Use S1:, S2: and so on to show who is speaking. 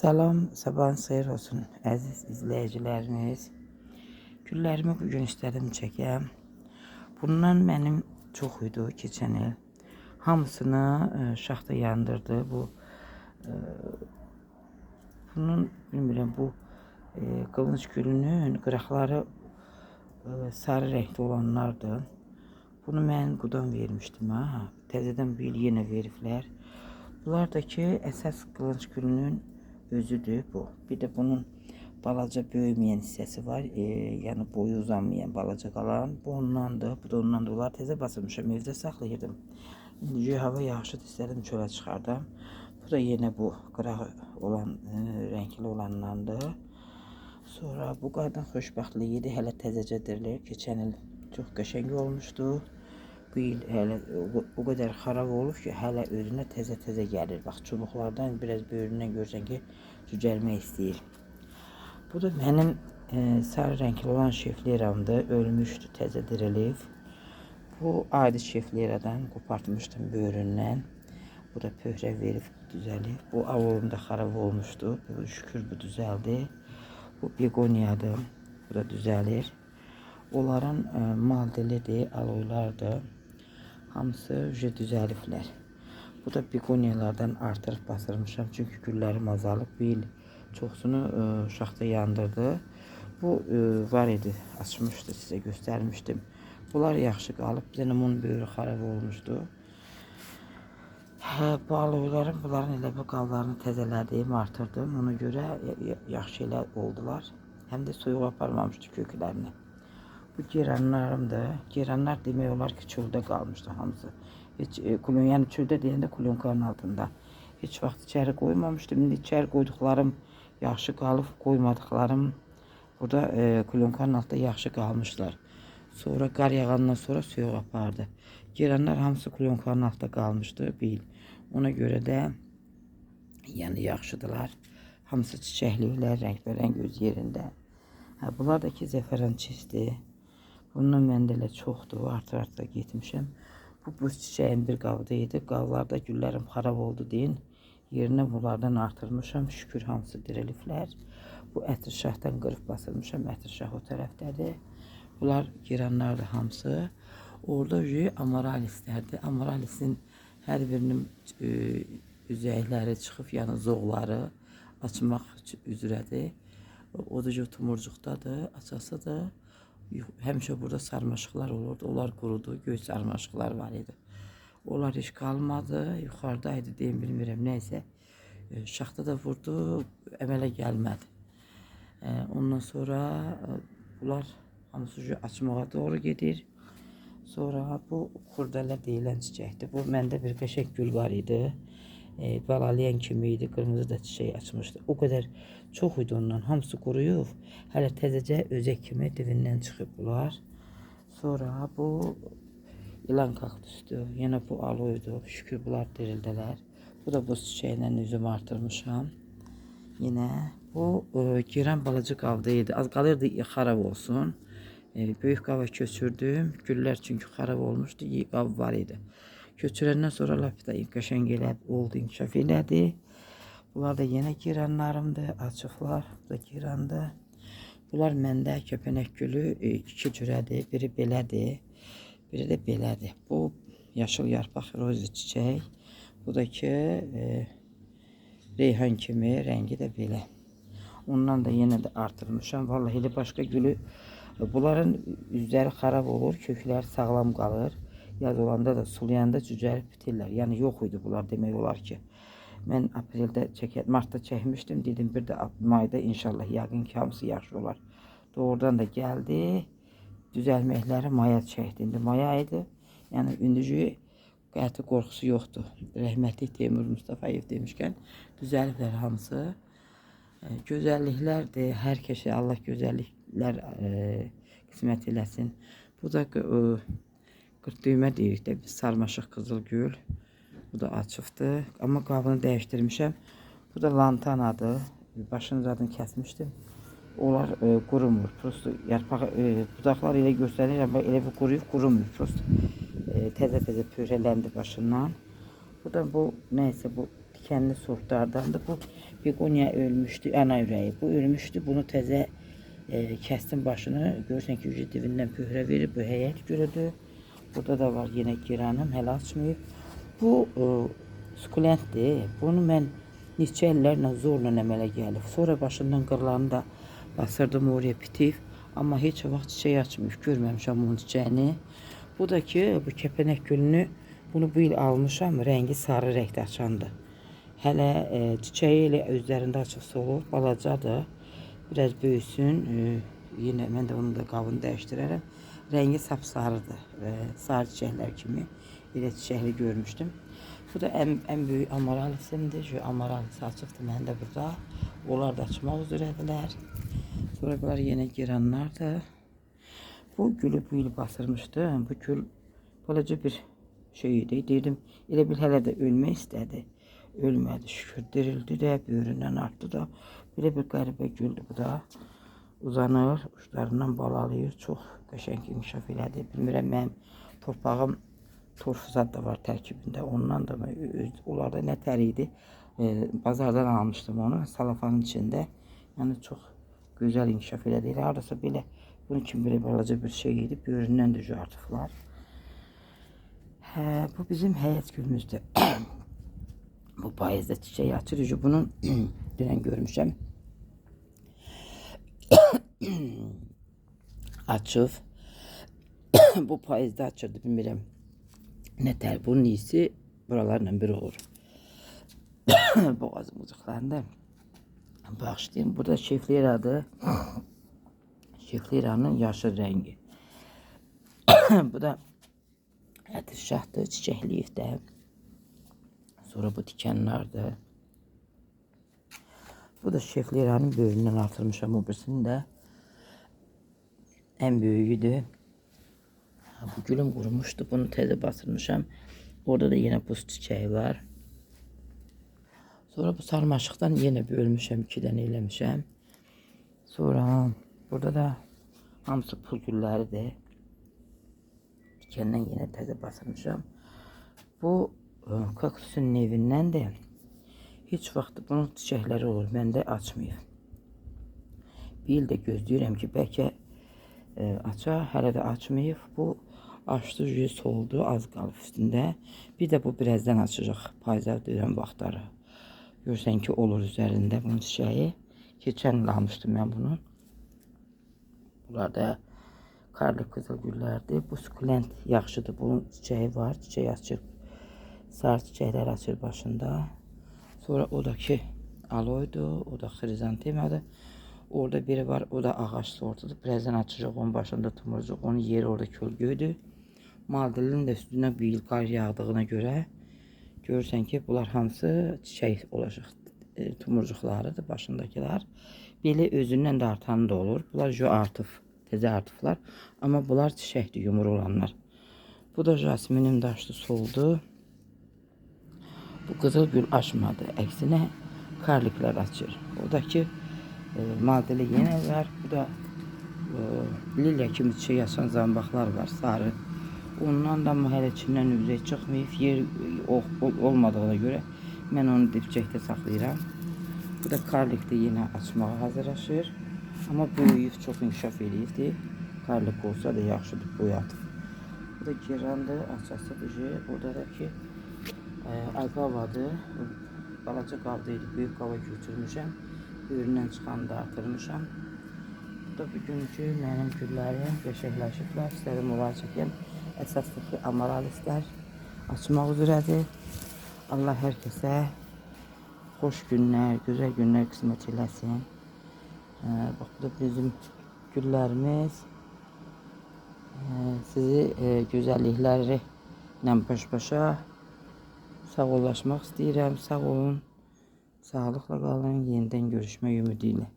S1: Salam, sabahınız xeyir olsun əziz izləyicilərimiz. Güllərimi bugün istədim çəkəm. Bundan mənim çox idi keçən il. Hamısını şaxta yandırdı. Bunun bilmirəm bu qılınc gülünün qıraqları sarı renkli olanlardı. Bunu mən qudan vermişdim ha. Təzədən bu il yenə veriblər. Bunlar da ki əsas qılınc gülünün özüdür bu. Bir de bunun balaca böyüməyən hissəsi var. Yəni boyu uzanmayan balaca qalan. Bu ondandır. Bu da ondan dolar tezə basılmışam. Evdə saxlayırdım. İndi hava yaxşıdır. İstədim çölə çıxardım. Bu da yenə bu qırağı olan renkli olandandır. Sonra bu qadın xoşbəxtliyi idi. Hələ təzəcə dirilir. Keçən il çox qəşəng olmuşdu. Bu il hələ o qədər xarab olub ki, hələ özünə təzə gəlir. Bax, çubuqlardan biraz böyründən görsən ki, cücərmək istəyir. Bu da mənim sarı renkli olan şefleramdır. Ölmüşdü, təzə dirilib. Bu adi şefleradan qopartmışdım böyründən. Bu da pöhrə verib düzəlib. Bu avurumda xarab olmuşdu. Bu, şükür bu düzəldi. Bu begoniyadır. Bu da düzəlir. Onların maldelidir, aloylardır. Hamısı düzəliblər. Bu da begoniyalardan artırıb basırmışam. Çünki güllərim azalıb. Bu il çoxsunu şaxta yandırdı. Bu var idi, açmışdı, sizə göstərmişdim. Bunlar yaxşı qalıb. Bir dənə bunun böyrü xarab olmuşdu. Bu aloylarım, bunların elə bu qallarını təzələdim, artırdım. Ona görə yaxşı elə oldular. Həm də soyuq aparmamışdı köklərini. Bu geranlarımdır. Geranlar demək olar ki, çöldə qalmışdı hamısı. Heç yəni çöldə deyəndə kulyonkanın altında. Heç vaxt içəri qoymamışdım. İndi içəri qoyduqlarım yaxşı qalıb, qoymadıqlarım burada kulyonkanın altında yaxşı qalmışlar. Sonra qar yağandan sonra soyuq apardı. Geranlar hamısı kulyonkanın altında qalmışdı bir il. Ona görə də yəni yaxşıdırlar. Hamısı çiçəkliyirlər, rəngbərəng öz yerində. Bunlar da ki zəfərançisdir. Bunun məndə elə çoxdur, artır getmişəm. Bu buz çiçəyin bir qabda idi. Qablarda güllərim xarab oldu deyin. Yerinə bunlardan artırmışam. Şükür hamısı diriliblər. Bu ətir şahdan qırıb basılmışam. Ətir şah o tərəfdədir. Bunlar giranlardır hamısı. Orada amaralislərdir. Amaralisin hər birinin üzəkləri çıxıb, yəni zoğları açmaq üzrədir. O da tumurcuqdadır, açasıdır. Həmişə burada sarmaşıqlar olurdu. Onlar qurudu, göy sarmaşıqlar var idi. Onlar heç qalmadı, yuxarıdaydı deyim, bilmirəm, nəysə. Şaxta da vurdu, əmələ gəlmədi. Ondan sonra bunlar hamısı açmağa doğru gedir. Sonra bu xurdələ deyilən çiçəkdir. Bu məndə bir qəşəng gül var idi. Balalayan kimi idi, qırmızı da çiçək açmışdı. O qədər çox idi ondan, hamısı quruyub. Hələ təzəcə özək kimi dibindən çıxıb bunlar. Sonra bu ilan kaktüsdür. Yenə bu aloydu. Şükür bunlar dirildilər. Bu da buz çiçəyindən üzümü artırmışam. Yenə bu giran balaca qabda idi. Az qalırdı xarab olsun. Böyük qava köçürdüm. Güllər çünki xarab olmuşdu. Qab var idi. Köçürəndən sonra lap da qəşəng oldu, inkişaf elədi. Bunlar da yenə giranlarımdır, açıqlar. Bu da girandır. Bunlar məndə kəpənək gülü iki cürədir. Biri belədir, biri də belədir. Bu yaşıl yarpaq rozi çiçək. Bu da ki reyhan kimi, rəngi də belə. Ondan da yenə də artırmışam. Vallahi elə başqa gülü. Bunların üzləri xarab olur, kökləri sağlam qalır. Yaz olanda da sulayanda cücərib bitirlər. Yəni yox idi bunlar demək olar ki. Mən apreldə martda çəkmişdim. Dedim bir də mayda inşallah yəqin ki hamısı yaxşı olar. Doğrudan da gəldi. Düzəlməkləri maya çəkdi. İndi maya idi. Yəni indicə qəti qorxusu yoxdur. Rəhmətli Teymur Mustafayev demişkən düzəliblər hamısı. Gözəlliklərdir. Hər kəsə Allah gözəlliklər qismət eləsin. Bu da qırk düymə deyirik də, biz sarmaşıq qızıl gül. Bu da açıqdır. Amma qabını dəyişdirmişəm. Bu da lantanadır. Başını zaten kəsmişdim. Onlar qurumur. Prosto yarpağı, budaqlar elə göstərir, amma elə bir quruyub qurumur. Prosto təzə pöhrələndi başından. Bu da bu nəysə bu dikenli sortlardandır. Bu begonya ölmüşdü, ana ürəyi. Bu ölmüşdü. Bunu təzə kəsdim başını. Görürsən ki, ucu dibindən pöhrə verir. Bu həyət gülüdür. Burada da var yine giranım, hələ açmayıb. Bu sukulentdir. Bunu mən neçə illərlə zorla əmələ gəlib. Sonra başından qırlarını da basırdım oraya bitif. Amma heç vaxt çiçək açmayıb. Görməmişəm onun çiçəyini. Bu da ki, bu kəpənək gülünü bunu bu il almışam. Rəngi sarı rəngdə açandır. Hələ çiçəyi elə özlərində açıqsa olur. Balacadır. Biraz böyüsün. Yine mən də onun da qabını dəyişdirərəm. Rəngi sapsarıdır. Sarı çiçəklər kimi. Elə çiçəkli görmüşdüm. Bu da ən böyük amaralisimdir. Şu amaralisi açıqdır məndə burada. Onlar da açmaq üzrədirlər. Sonra bunlar yine giranlardır. Bu gülü bu il basırmışdım. Bu gül balaca bir şeydi. Dedim elə bil hələ də ölmək istədi. Ölmədi, şükür dirildi də, böyründən artdı da. Belə bir qəribə güldür bu da. Uzanır, uçlarından balalayır. Çox qəşəng inkişaf elədi. Bilmirəm, mənim torpağım torfuzat da var tərkibində. Ondan da onlarda nə tər idi. Bazardan almışdım onu. Salafanın içində. Yəni çox gözəl inkişaf elədi. Hardasa belə bunun kimi belə balaca bir şey idi. Böyründən də artıqlar. Bu bizim həyət gülümüzdür. Bu payızda çiçeği açır. Bunun dünən görmüşəm. Açıb. Bu payızda açırdı, bilmirəm. Nətər, bunun iyisi buralarla bir olur. Boğazım ucuklarında. Bağışlayayım. Burada şefleradır. Şefleranın yaşıl rengi. Bu da ətirşahdır, çiçəkliyikdə. Sonra bu dikenlerdir. Bu da şefleranın böyründən artırmışam. O birisinin də en büyüğüydü. Bu gülüm kurumuştu. Bunu təzə basırmışam. Orada da yine buz çiçeği var. Sonra bu sarmaşıqdan yine bölmüşəm. 2 dənə eləmişəm. Sonra burada da hamısı pul gülləridir. Dikenden yine təzə basırmışam. Bu kaktusun evindən də heç vaxt bunun çiçəkləri olur. Məndə açmayıb. Bir il də gözləyirəm ki, bəlkə aça, hələ də açmayıb. Bu açdı, soldu, az qalıb üstündə. Bir də bu birazdan açacaq. Payızda deyirəm vaxtları. Görsən ki, olur üzərində bunun çiçəyi. Keçən il almışdım mən bunu. Bunlar da karlı kızıl güllərdir. Bu sukulent yaxşıdır. Bunun çiçəyi var. Çiçək açır. Sarı çiçəklər açır başında. Sonra o da ki aloydu. O da xrizantemadır. Orada biri var. O da ağaç sortudur. Birazdan açacaq onun başında tumurcuq. Onun yeri orada kölgöydü. Maldilin də üstünə bir il qar yağdığına görə görürsən ki, bunlar hamısı çiçək olacaq. Tumurcuqlarıdır başındakiler. Belə özündən də artanı da olur. Bunlar artıf, təzə artıflar. Amma bunlar çiçəkdir, yumru olanlar. Bu da jasminin daşlı soldu. Bu kızıl gül açmadı. Əksinə karliklər açır. O da ki maddeli yine var. Bu da lilya kimi çiçək açan zambaqlar var, sarı. Ondan da hələ içindən üzək çıxmayıb. Yer olmadığına görə mən onu dipçəkdə saxlayıram. Bu da karlikdə yenə açmağa hazırlaşır. Amma böyüyüb, çox inkişaf eləyibdir. Karlik olsa da yaxşıdır, boyatıb. Bu da girandır, açasıdır. Orada da ki agavadır. Balaca qabdaydı, böyük qava götürmüşəm. Böyründən çıxanı da artırmışam. Bu da bugünkü mənim güllərim qəşəngləşiblər. İstədim onları çəkəm. Əsasdakı amaralistlər açmaq üzrədir. Allah hər kəsə xoş günlər, gözəl günlər qismət eləsin. Bax, bu da bizim güllərimiz. Sizi gözəllikləri ilə baş-başa sağollaşmaq istəyirəm. Sağ olun, sağlıqla qalın. Yenidən görüşmək ümidi ilə.